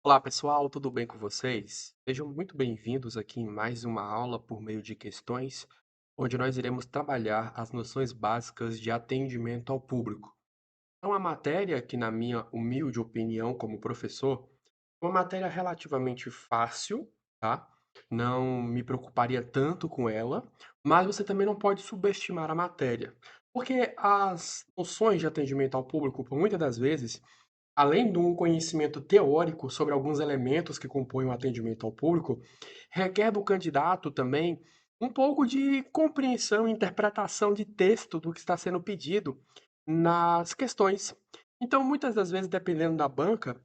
Olá pessoal, tudo bem com vocês? Sejam muito bem-vindos aqui em mais uma aula por meio de questões, onde nós iremos trabalhar as noções básicas de atendimento ao público. É uma matéria que, na minha humilde opinião como professor, é uma matéria relativamente fácil, tá? Não me preocuparia tanto com ela, mas você também não pode subestimar a matéria, porque as noções de atendimento ao público, por muitas das vezes, além de um conhecimento teórico sobre alguns elementos que compõem o atendimento ao público, requer do candidato também um pouco de compreensão e interpretação de texto do que está sendo pedido nas questões. Então, muitas das vezes, dependendo da banca,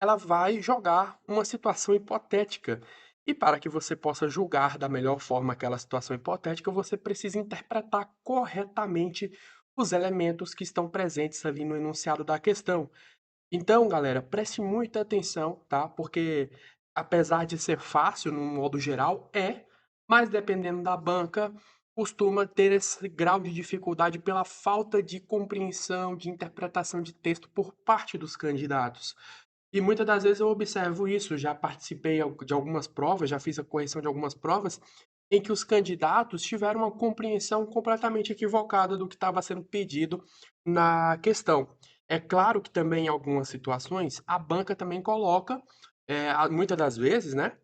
ela vai jogar uma situação hipotética. E para que você possa julgar da melhor forma aquela situação hipotética, você precisa interpretar corretamente os elementos que estão presentes ali no enunciado da questão. Então, galera, preste muita atenção, tá? Porque apesar de ser fácil no modo geral, mas dependendo da banca, costuma ter esse grau de dificuldade pela falta de compreensão, de interpretação de texto por parte dos candidatos. E muitas das vezes eu observo isso, já participei de algumas provas, já fiz a correção de algumas provas, em que os candidatos tiveram uma compreensão completamente equivocada do que estava sendo pedido na questão. É claro que também em algumas situações a banca também coloca, muitas das vezes, né,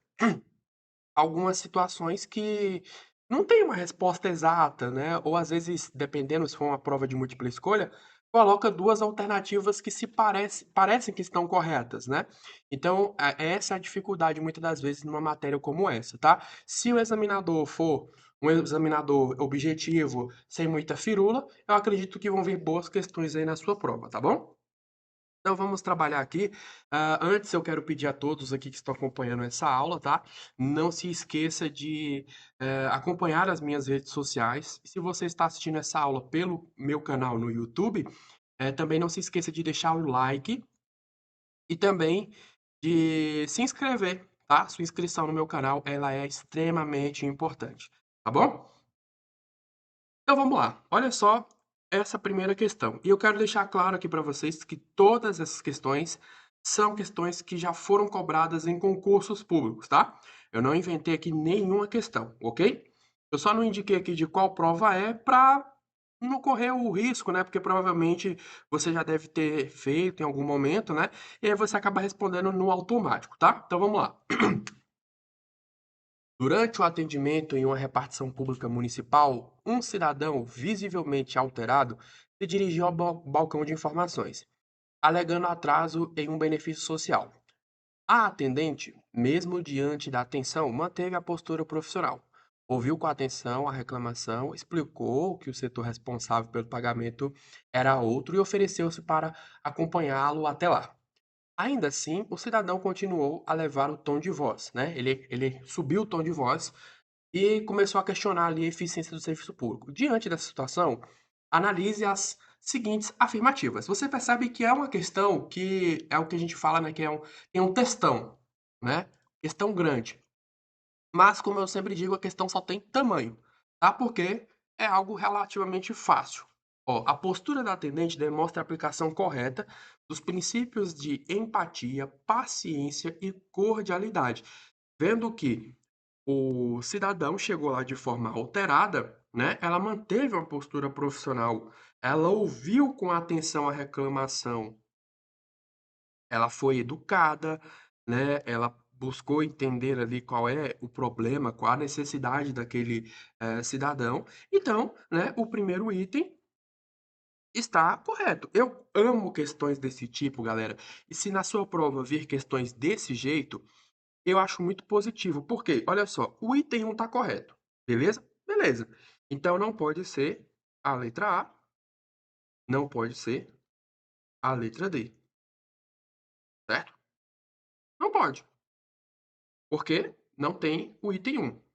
algumas situações que não tem uma resposta exata, né, ou às vezes, dependendo se for uma prova de múltipla escolha, coloca 2 alternativas que se parecem que estão corretas, né. Então, essa é a dificuldade muitas das vezes numa matéria como essa, tá. Se o examinador for um examinador objetivo, sem muita firula, eu acredito que vão vir boas questões aí na sua prova, tá bom? Então vamos trabalhar aqui. Antes eu quero pedir a todos aqui que estão acompanhando essa aula, tá? Não se esqueça de acompanhar as minhas redes sociais. Se você está assistindo essa aula pelo meu canal no YouTube, também não se esqueça de deixar o like e também de se inscrever, tá? Sua inscrição no meu canal, ela é extremamente importante, tá bom? Então vamos lá. Olha só essa primeira questão. E eu quero deixar claro aqui para vocês que todas essas questões são questões que já foram cobradas em concursos públicos, tá? Eu não inventei aqui nenhuma questão, ok? Eu só não indiquei aqui de qual prova é para não correr o risco, né? Porque provavelmente você já deve ter feito em algum momento, né? E aí você acaba respondendo no automático, tá? Então vamos lá. Durante o atendimento em uma repartição pública municipal, um cidadão visivelmente alterado se dirigiu ao balcão de informações, alegando atraso em um benefício social. A atendente, mesmo diante da atenção, manteve a postura profissional. Ouviu com atenção a reclamação, explicou que o setor responsável pelo pagamento era outro e ofereceu-se para acompanhá-lo até lá. Ainda assim, o cidadão continuou a levar o tom de voz, né? Ele subiu o tom de voz e começou a questionar ali a eficiência do serviço público. Diante dessa situação, analise as seguintes afirmativas. Você percebe que é uma questão que é o que a gente fala, né, que tem um textão, né? Questão grande. Mas, como eu sempre digo, a questão só tem tamanho, tá? Porque é algo relativamente fácil. Ó, a postura da atendente demonstra a aplicação correta dos princípios de empatia, paciência e cordialidade, vendo que o cidadão chegou lá de forma alterada, né? Ela manteve uma postura profissional, ela ouviu com atenção a reclamação, ela foi educada, né? Ela buscou entender ali qual é o problema, qual a necessidade daquele cidadão. Então, né? O primeiro item está correto. Eu amo questões desse tipo, galera. E se na sua prova vir questões desse jeito, eu acho muito positivo, porque, olha só, o item 1 está correto, beleza? Beleza. Então não pode ser a letra A, não pode ser a letra D, certo? Não pode, porque não tem o item 1.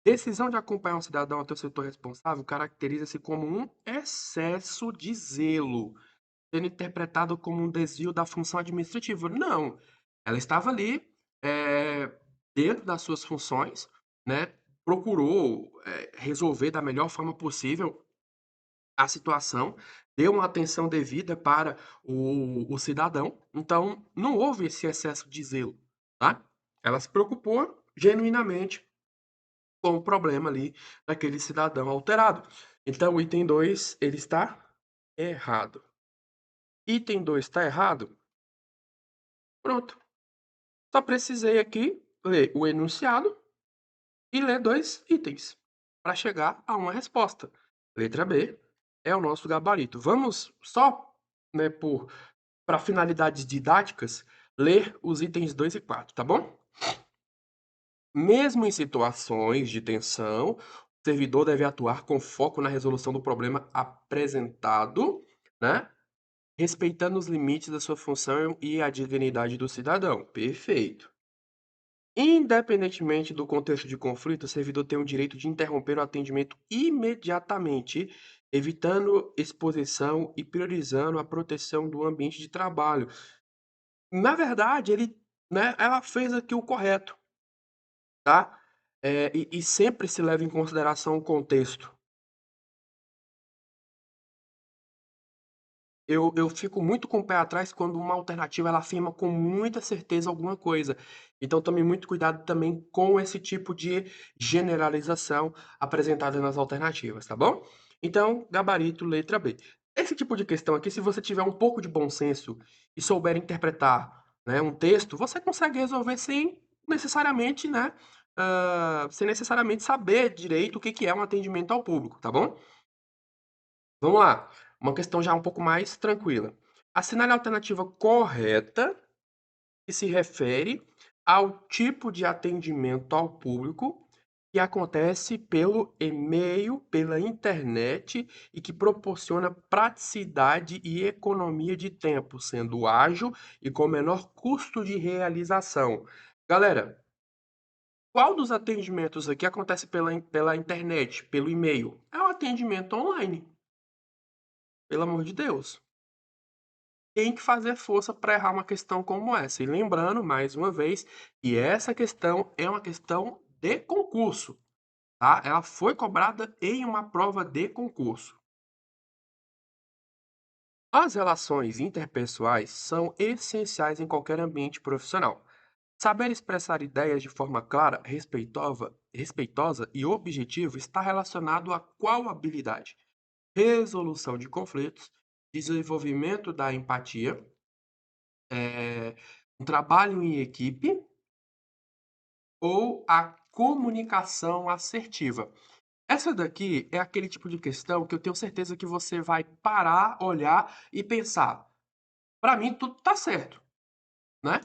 Decisão de acompanhar um cidadão até o setor responsável caracteriza-se como um excesso de zelo, sendo interpretado como um desvio da função administrativa. Não, ela estava ali, dentro das suas funções, né, procurou, resolver da melhor forma possível a situação, deu uma atenção devida para o cidadão, então não houve esse excesso de zelo, tá? Ela se preocupou genuinamente com o problema ali daquele cidadão alterado. Então, o item 2 ele está errado. Item 2 está errado? Pronto. Só precisei aqui ler o enunciado e ler 2 itens para chegar a uma resposta. Letra B é o nosso gabarito. Vamos só, né, para finalidades didáticas, ler os itens 2 e 4, tá bom? Mesmo em situações de tensão, o servidor deve atuar com foco na resolução do problema apresentado, né? Respeitando os limites da sua função e a dignidade do cidadão. Perfeito. Independentemente do contexto de conflito, o servidor tem o direito de interromper o atendimento imediatamente, evitando exposição e priorizando a proteção do ambiente de trabalho. Na verdade, né, ela fez aqui o correto, tá? E sempre se leva em consideração o contexto. Eu fico muito com o pé atrás quando uma alternativa ela afirma com muita certeza alguma coisa. Então tome muito cuidado também com esse tipo de generalização apresentada nas alternativas, tá bom? Então, gabarito letra B. Esse tipo de questão aqui, se você tiver um pouco de bom senso e souber interpretar, né, um texto, você consegue resolver sem necessariamente, né, sem necessariamente saber direito o que que é um atendimento ao público, tá bom? Vamos lá, uma questão já um pouco mais tranquila. Assinale a alternativa correta que se refere ao tipo de atendimento ao público que acontece pelo e-mail, pela internet e que proporciona praticidade e economia de tempo, sendo ágil e com menor custo de realização. Galera, qual dos atendimentos aqui acontece pela internet, pelo e-mail? É o atendimento online, pelo amor de Deus. Tem que fazer força para errar uma questão como essa. E lembrando, mais uma vez, que essa questão é uma questão de concurso, tá? Ela foi cobrada em uma prova de concurso. As relações interpessoais são essenciais em qualquer ambiente profissional. Saber expressar ideias de forma clara, respeitosa e objetiva está relacionado a qual habilidade? Resolução de conflitos, desenvolvimento da empatia, eh, um trabalho em equipe ou a comunicação assertiva. Essa daqui é aquele tipo de questão que eu tenho certeza que você vai parar, olhar e pensar: "Para mim tudo tá certo", né.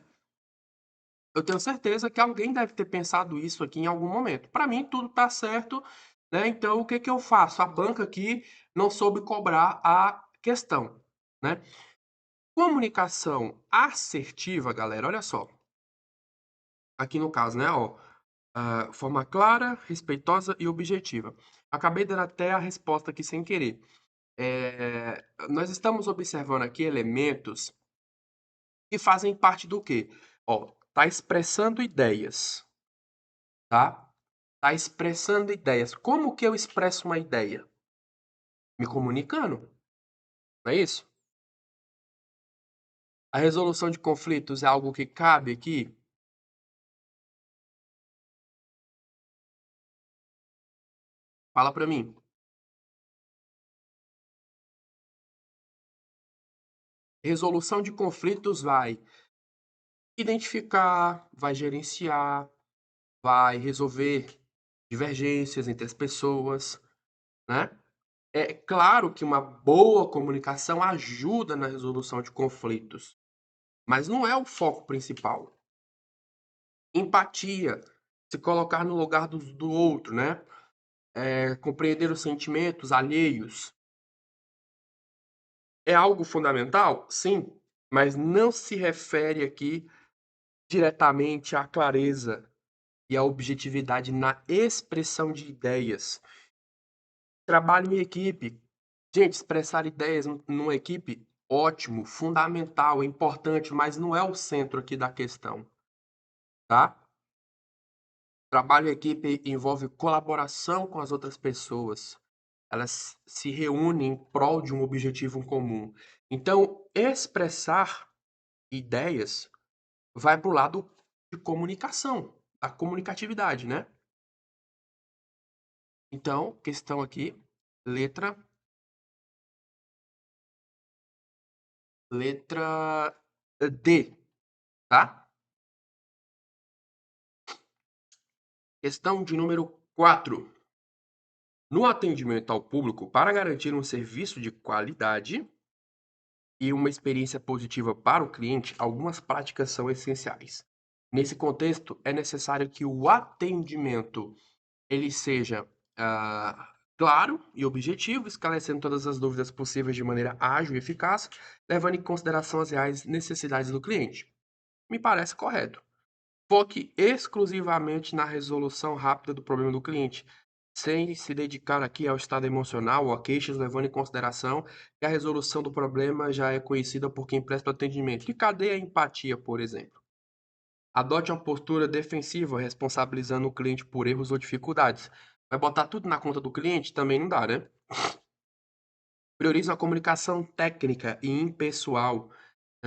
Eu tenho certeza que alguém deve ter pensado isso aqui em algum momento. "Para mim tudo tá certo, né, então o que que eu faço? A banca aqui não soube cobrar a questão", né. Comunicação assertiva, galera, olha só, aqui no caso, né, ó, forma clara, respeitosa e objetiva. Acabei dando até a resposta aqui sem querer. Nós estamos observando aqui elementos que fazem parte do quê? Ó, tá expressando ideias, tá? Tá expressando ideias. Como que eu expresso uma ideia? Me comunicando, não é isso? A resolução de conflitos é algo que cabe aqui? Fala para mim. Resolução de conflitos vai identificar, vai gerenciar, vai resolver divergências entre as pessoas, né. É claro que uma boa comunicação ajuda na resolução de conflitos, mas não é o foco principal. Empatia, se colocar no lugar do outro, né, compreender os sentimentos alheios, é algo fundamental? Sim, mas não se refere aqui diretamente à clareza e à objetividade na expressão de ideias. Trabalho em equipe. Gente, expressar ideias numa equipe, ótimo, fundamental, é importante, mas não é o centro aqui da questão, tá? Trabalho em equipe envolve colaboração com as outras pessoas. elas se reúnem em prol de um objetivo comum. Então, expressar ideias vai para o lado de comunicação, da comunicatividade, né? Então, questão aqui, letra, letra D, tá? Questão de número 4. No atendimento ao público, para garantir um serviço de qualidade e uma experiência positiva para o cliente, algumas práticas são essenciais. Nesse contexto, é necessário que o atendimento ele seja claro e objetivo, esclarecendo todas as dúvidas possíveis de maneira ágil e eficaz, levando em consideração as reais necessidades do cliente. Me parece correto. Foque exclusivamente na resolução rápida do problema do cliente, sem se dedicar aqui ao estado emocional ou a queixas, levando em consideração que a resolução do problema já é conhecida por quem presta atendimento. E cadê a empatia, por exemplo? Adote uma postura defensiva, responsabilizando o cliente por erros ou dificuldades. Vai botar tudo na conta do cliente? Também não dá, né? Priorize a comunicação técnica e impessoal.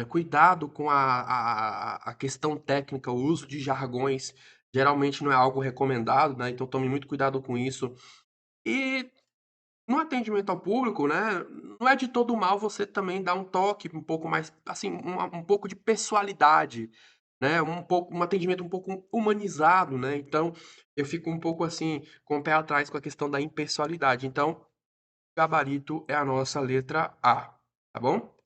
Cuidado com a questão técnica, o uso de jargões geralmente não é algo recomendado, né? Então tome muito cuidado com isso. E no atendimento ao público, né? Não é de todo mal você também dar um toque um pouco mais, assim, um pouco de pessoalidade, né? Um atendimento um pouco humanizado, né? Então eu fico um pouco assim com o pé atrás com a questão da impessoalidade. Então, gabarito é a nossa letra A, tá bom?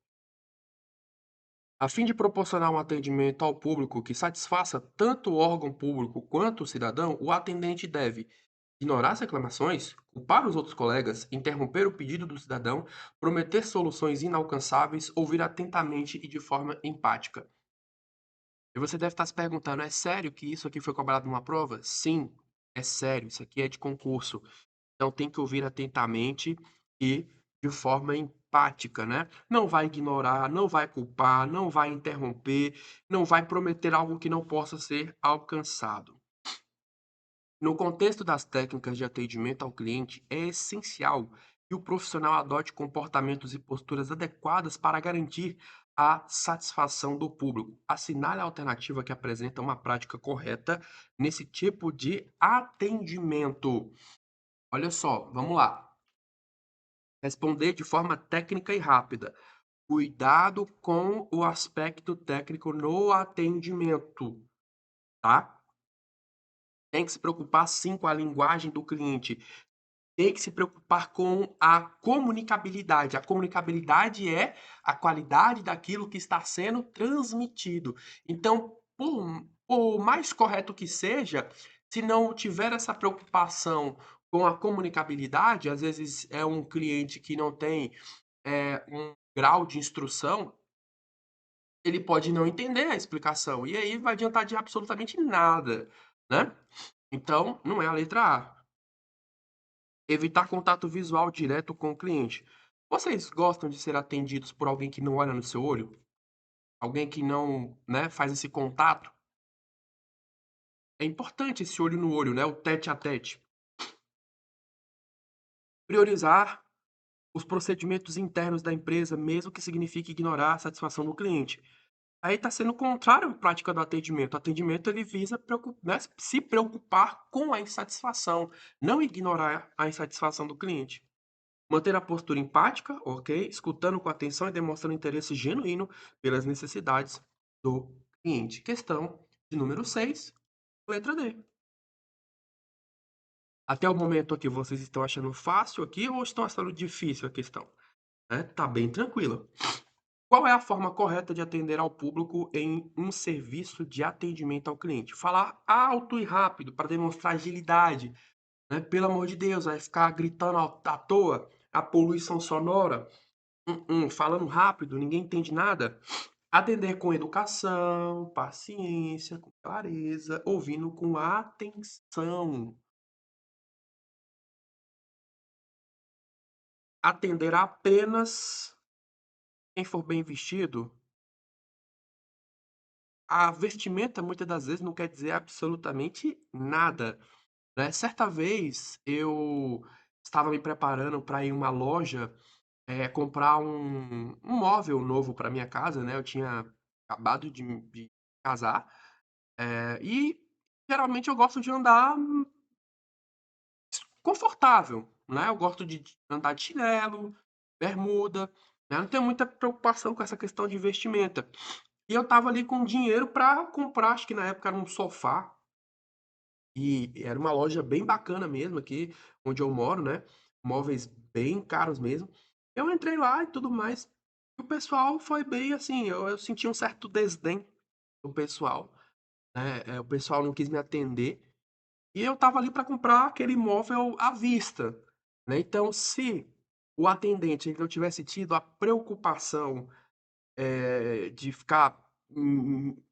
A fim de proporcionar um atendimento ao público que satisfaça tanto o órgão público quanto o cidadão, o atendente deve ignorar as reclamações, culpar os outros colegas, interromper o pedido do cidadão, prometer soluções inalcançáveis, ouvir atentamente e de forma empática. E você deve estar se perguntando: é sério que isso aqui foi cobrado numa prova? Sim, é sério, isso aqui é de concurso. Então tem que ouvir atentamente e de forma empática, né? Não vai ignorar, não vai culpar, não vai interromper, não vai prometer algo que não possa ser alcançado. No contexto das técnicas de atendimento ao cliente, é essencial que o profissional adote comportamentos e posturas adequadas para garantir a satisfação do público. Assinale a alternativa que apresenta uma prática correta nesse tipo de atendimento. Olha só, vamos lá. Responder de forma técnica e rápida. Cuidado com o aspecto técnico no atendimento, tá? Tem que se preocupar sim com a linguagem do cliente. Tem que se preocupar com a comunicabilidade. A comunicabilidade é a qualidade daquilo que está sendo transmitido. Então, por mais correto que seja, se não tiver essa preocupação com a comunicabilidade, às vezes é um cliente que não tem um grau de instrução, ele pode não entender a explicação. E aí vai adiantar de absolutamente nada, né? Então, não é a letra A. Evitar contato visual direto com o cliente. Vocês gostam de ser atendidos por alguém que não olha no seu olho? Alguém que não, né, faz esse contato? É importante esse olho no olho, né, o tete a tete. Priorizar os procedimentos internos da empresa, mesmo que signifique ignorar a satisfação do cliente. Aí está sendo contrário à prática do atendimento. O atendimento ele visa né, se preocupar com a insatisfação, não ignorar a insatisfação do cliente. Manter a postura empática, ok? Escutando com atenção e demonstrando interesse genuíno pelas necessidades do cliente. Questão de número 6, letra D. Até o momento aqui, vocês estão achando fácil aqui ou estão achando difícil a questão? Tá bem tranquila. Qual é a forma correta de atender ao público em um serviço de atendimento ao cliente? Falar alto e rápido para demonstrar agilidade, né? Pelo amor de Deus, vai ficar gritando à toa, a poluição sonora. Falando rápido, ninguém entende nada. Atender com educação, paciência, com clareza, ouvindo com atenção. Atender apenas quem for bem vestido. A vestimenta, muitas das vezes, não quer dizer absolutamente nada, né. Certa vez, eu estava me preparando para ir em uma loja, comprar um móvel novo para minha casa, né, eu tinha acabado de casar, e geralmente eu gosto de andar confortável, né, eu gosto de andar de chinelo, bermuda, né, não tenho muita preocupação com essa questão de vestimenta. E eu estava ali com dinheiro para comprar, acho que na época era um sofá, e era uma loja bem bacana mesmo aqui onde eu moro, né, móveis bem caros mesmo. Eu entrei lá e tudo mais, e o pessoal foi bem assim, eu senti um certo desdém do pessoal, né, o pessoal não quis me atender, e eu estava ali para comprar aquele móvel à vista, né, então se o atendente ele não tivesse tido a preocupação de ficar,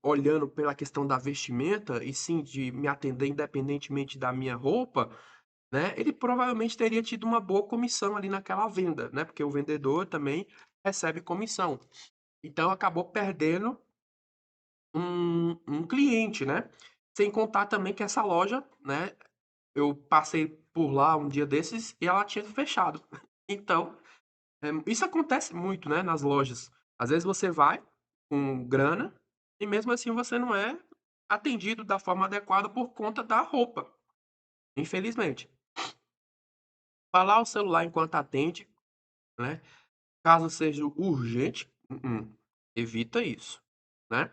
olhando pela questão da vestimenta, e sim de me atender independentemente da minha roupa, né, ele provavelmente teria tido uma boa comissão ali naquela venda, né, porque o vendedor também recebe comissão. Então acabou perdendo um cliente, né. Sem contar também que essa loja, né, eu passei por lá um dia desses e ela tinha fechado. Então isso acontece muito, né, nas lojas. Às vezes você vai com grana e mesmo assim você não é atendido da forma adequada por conta da roupa, infelizmente. Falar ao celular enquanto atende, né, caso seja urgente, evita isso, né.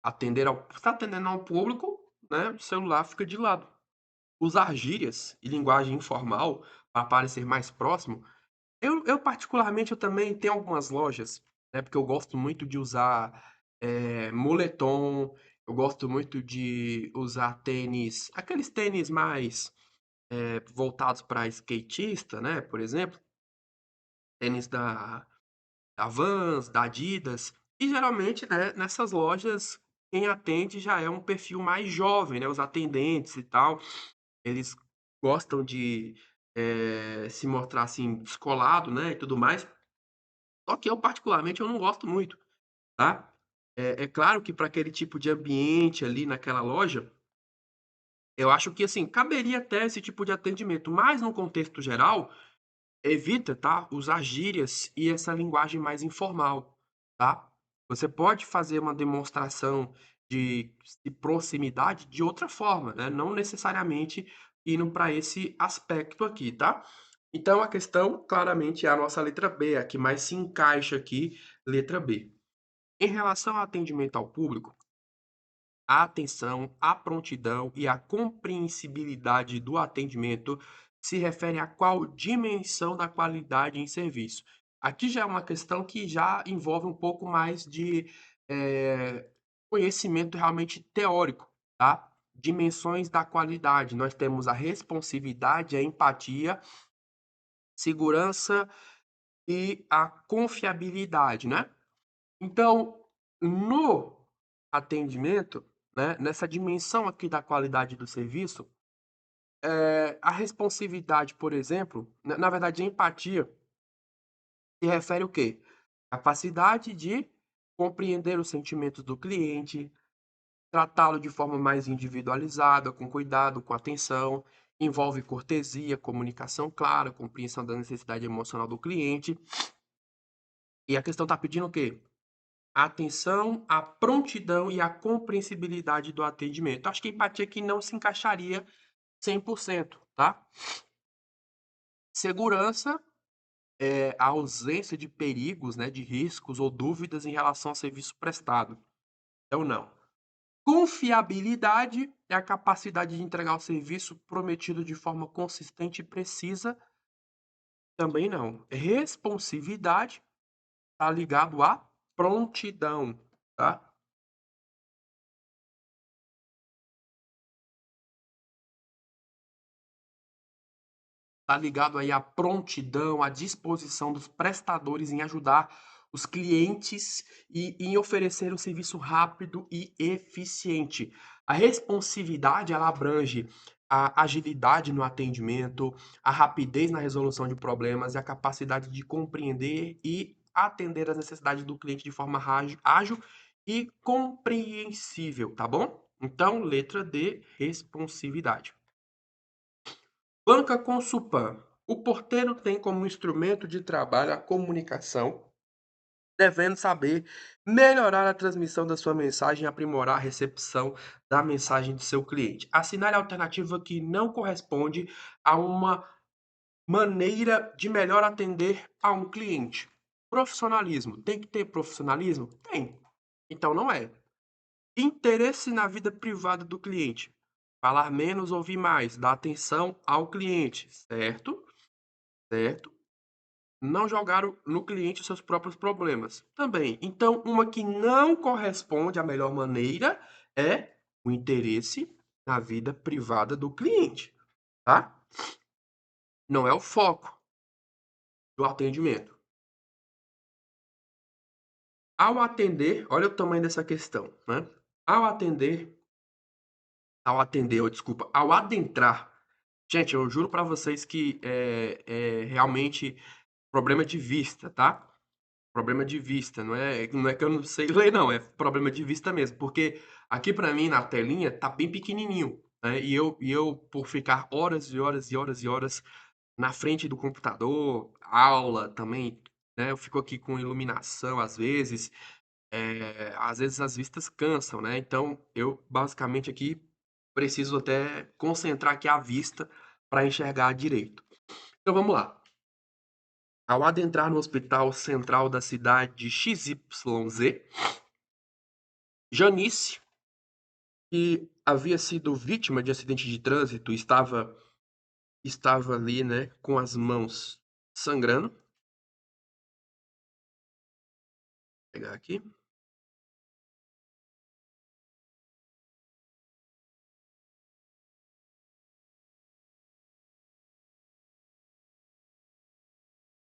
Você tá atendendo ao público, né, o celular fica de lado. Usar gírias e linguagem informal para parecer mais próximo. Eu particularmente, eu também tenho algumas lojas, né, porque eu gosto muito de usar, moletom, eu gosto muito de usar tênis, aqueles tênis mais, voltados para skatista, né, por exemplo, tênis da Vans, da Adidas, e geralmente, né, nessas lojas quem atende já é um perfil mais jovem, né, os atendentes e tal, eles gostam de, se mostrar, assim, descolado, né, e tudo mais. Só que eu particularmente eu não gosto muito, tá. É claro que para aquele tipo de ambiente ali naquela loja, eu acho que, assim, caberia até esse tipo de atendimento, mas no contexto geral, evita, tá, usar gírias e essa linguagem mais informal, tá. Você pode fazer uma demonstração de proximidade de outra forma, né, não necessariamente indo para esse aspecto aqui, tá. Então a questão claramente é a nossa letra B, a que mais se encaixa aqui, letra B. Em relação ao atendimento ao público, a atenção, a prontidão e a compreensibilidade do atendimento se refere a qual dimensão da qualidade em serviço. Aqui já é uma questão que já envolve um pouco mais de eh, conhecimento realmente teórico, tá? Dimensões da qualidade. Nós temos a responsividade, a empatia, segurança e a confiabilidade, né? Então, no atendimento, né, nessa dimensão aqui da qualidade do serviço, a responsividade, por exemplo, na verdade a empatia, se refere o quê? Capacidade de compreender os sentimentos do cliente, tratá-lo de forma mais individualizada, com cuidado, com atenção, envolve cortesia, comunicação clara, compreensão da necessidade emocional do cliente. E a questão está pedindo o quê? A atenção, a prontidão e a compreensibilidade do atendimento. Acho que a empatia aqui não se encaixaria 100%, tá. Segurança é a ausência de perigos, né, de riscos ou dúvidas em relação ao serviço prestado. Então não. Confiabilidade é a capacidade de entregar o serviço prometido de forma consistente e precisa. Também não. Responsividade está ligado à prontidão, tá. Tá ligado aí à prontidão, à disposição dos prestadores em ajudar os clientes e em oferecer um serviço rápido e eficiente. A responsividade, ela abrange a agilidade no atendimento, a rapidez na resolução de problemas e a capacidade de compreender e atender às necessidades do cliente de forma ágil e compreensível, tá bom? Então, letra D, responsividade. Banca com Supan. O porteiro tem como instrumento de trabalho a comunicação, devendo saber melhorar a transmissão da sua mensagem e aprimorar a recepção da mensagem do seu cliente. Assinale a alternativa que não corresponde a uma maneira de melhor atender a um cliente. Profissionalismo. Tem que ter profissionalismo? Tem. Então não é. Interesse na vida privada do cliente. Falar menos, ouvir mais. Dar atenção ao cliente. Certo? Certo? Não jogar no cliente os seus próprios problemas. Também. Então, uma que não corresponde à melhor maneira é o interesse na vida privada do cliente. Tá? Não é o foco do atendimento. Ao atender, olha o tamanho dessa questão, né? Ao atender, ao adentrar, gente, eu juro pra vocês que é realmente problema de vista, tá? Problema de vista, não é que eu não sei ler não, é problema de vista mesmo, porque aqui pra mim na telinha tá bem pequenininho, né? E eu por ficar horas e horas e horas e horas na frente do computador, aula também, né? Eu fico aqui com iluminação às vezes as vistas cansam, né? Então eu basicamente aqui preciso até concentrar aqui a vista para enxergar direito. Então vamos lá. Ao adentrar no hospital central da cidade de XYZ, Janice, que havia sido vítima de acidente de trânsito, estava ali, né, com as mãos sangrando. Vou pegar aqui.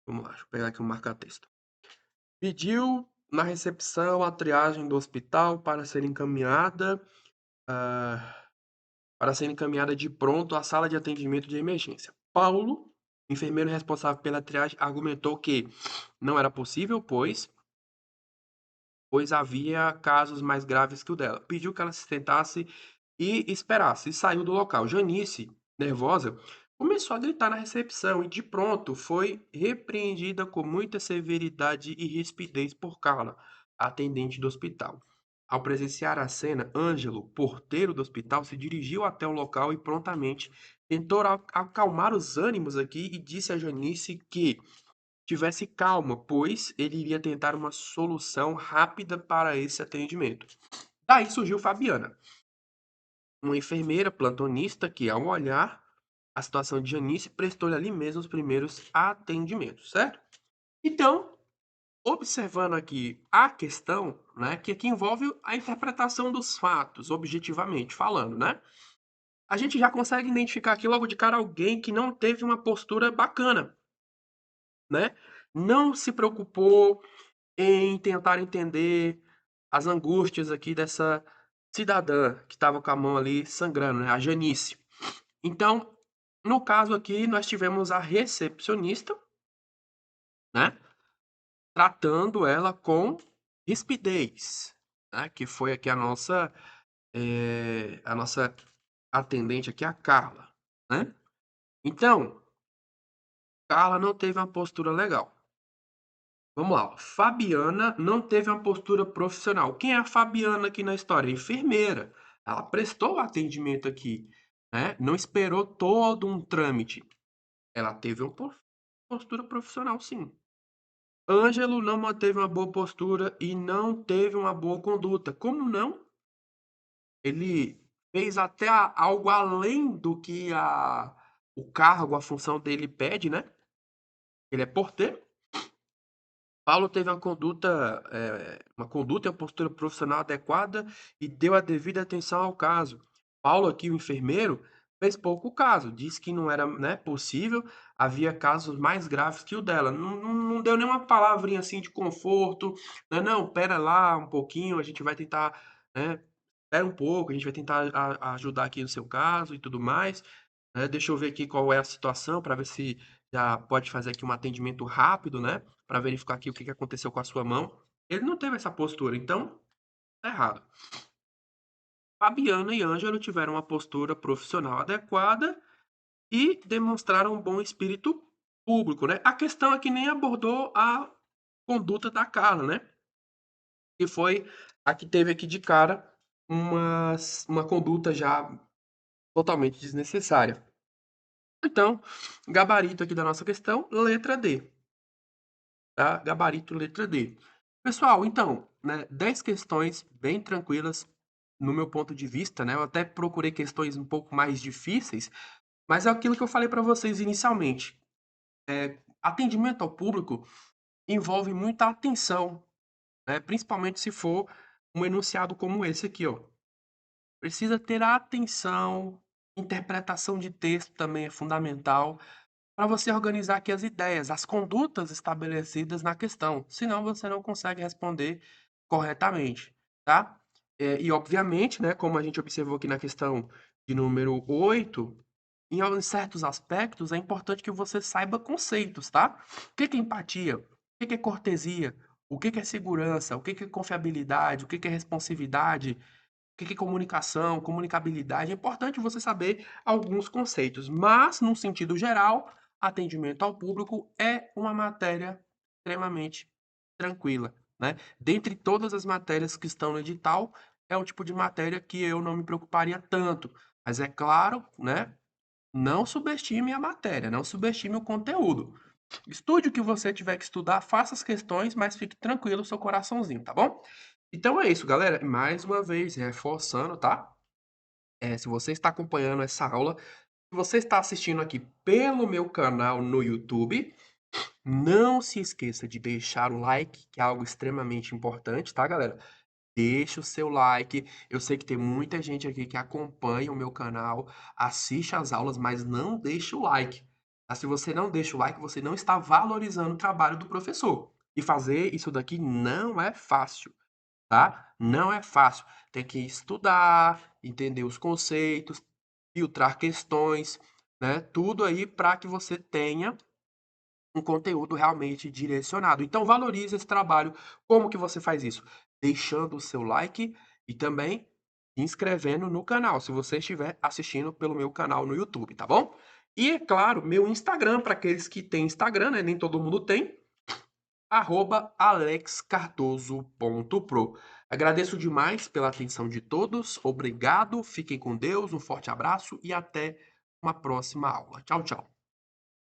Vamos lá, deixa eu pegar aqui o marca-texto. Pediu na recepção a triagem do hospital ah, para ser encaminhada de pronto à sala de atendimento de emergência. Paulo, enfermeiro responsável pela triagem, argumentou que não era possível, pois havia casos mais graves que o dela. Pediu que ela se sentasse e esperasse, e saiu do local. Janice, nervosa, começou a gritar na recepção e, de pronto, foi repreendida com muita severidade e rispidez por Carla, atendente do hospital. Ao presenciar a cena, Ângelo, porteiro do hospital, se dirigiu até o local e prontamente tentou acalmar os ânimos aqui e disse a Janice que tivesse calma, pois ele iria tentar uma solução rápida para esse atendimento. Daí surgiu Fabiana, uma enfermeira plantonista que, ao olhar a situação de Janice, prestou-lhe ali mesmo os primeiros atendimentos, certo? Então, observando aqui a questão, né, que aqui envolve a interpretação dos fatos, objetivamente falando, né? A gente já consegue identificar aqui logo de cara alguém que não teve uma postura bacana, né? Não se preocupou em tentar entender as angústias aqui dessa cidadã que estava com a mão ali sangrando, né? A Janice. Então, no caso aqui, nós tivemos a recepcionista, né? Tratando ela com rispidez, né? Que foi aqui a nossa atendente aqui, a Carla, né? Então, Carla não teve uma postura legal. Vamos lá, ó. Fabiana não teve uma postura profissional. Quem é a Fabiana aqui na história? A enfermeira. Ela prestou o atendimento aqui, né? Não esperou todo um trâmite. Ela teve uma postura profissional, sim. Ângelo não manteve uma boa postura e não teve uma boa conduta. Como não? Ele fez até algo além do que o cargo, a função dele pede, né? Ele é porteiro. Paulo teve uma conduta e uma postura profissional adequada e deu a devida atenção ao caso. Paulo aqui, o enfermeiro, fez pouco caso, disse que não era, né, possível, havia casos mais graves que o dela. Não deu nenhuma palavrinha assim de conforto, né? Não, pera lá um pouquinho, a gente vai tentar, né? Espera um pouco, a gente vai tentar ajudar aqui no seu caso e tudo mais. Né? Deixa eu ver aqui qual é a situação para ver se já pode fazer aqui um atendimento rápido, né? Para verificar aqui o que aconteceu com a sua mão. Ele não teve essa postura, então tá errado. Fabiana e Ângelo tiveram uma postura profissional adequada e demonstraram um bom espírito público, né. A questão é que nem abordou a conduta da Carla, né, que foi a que teve aqui de cara uma conduta já totalmente desnecessária. Então, gabarito aqui da nossa questão, letra D, tá? Gabarito letra D. Pessoal, então, né, 10 questões bem tranquilas no meu ponto de vista, né? Eu até procurei questões um pouco mais difíceis, mas é aquilo que eu falei para vocês inicialmente. Atendimento ao público envolve muita atenção, né? Principalmente se for um enunciado como esse aqui, ó. Precisa ter atenção, interpretação de texto também é fundamental, para você organizar aqui as ideias, as condutas estabelecidas na questão, senão você não consegue responder corretamente, tá? E obviamente, né, como a gente observou aqui na questão de número 8, em certos aspectos é importante que você saiba conceitos, tá? O que é empatia? O que é cortesia? O que é segurança? O que é confiabilidade? O que é responsividade? O que é comunicação, comunicabilidade? É importante você saber alguns conceitos, mas, num sentido geral, atendimento ao público é uma matéria extremamente tranquila, né? Dentre todas as matérias que estão no edital, é o tipo de matéria que eu não me preocuparia tanto. Mas é claro, né? Não subestime a matéria, não subestime o conteúdo. Estude o que você tiver que estudar, faça as questões, mas fique tranquilo, seu coraçãozinho, tá bom? Então é isso, galera. Mais uma vez, reforçando, tá? Se você está acompanhando essa aula, se você está assistindo aqui pelo meu canal no YouTube, não se esqueça de deixar o like, que é algo extremamente importante, tá, galera? Deixa o seu like. Eu sei que tem muita gente aqui que acompanha o meu canal, assiste às aulas, mas não deixa o like. Tá? Se você não deixa o like, você não está valorizando o trabalho do professor. E fazer isso daqui não é fácil, tá? Não é fácil. Tem que estudar, entender os conceitos, filtrar questões, né? Tudo aí para que você tenha um conteúdo realmente direcionado. Então valorize esse trabalho. Como que você faz isso? Deixando o seu like e também se inscrevendo no canal, se você estiver assistindo pelo meu canal no YouTube, tá bom? E é claro, meu Instagram, para aqueles que têm Instagram, né? Nem todo mundo tem, alexcardoso.pro. Agradeço demais pela atenção de todos, obrigado, fiquem com Deus, um forte abraço e até uma próxima aula. Tchau, tchau.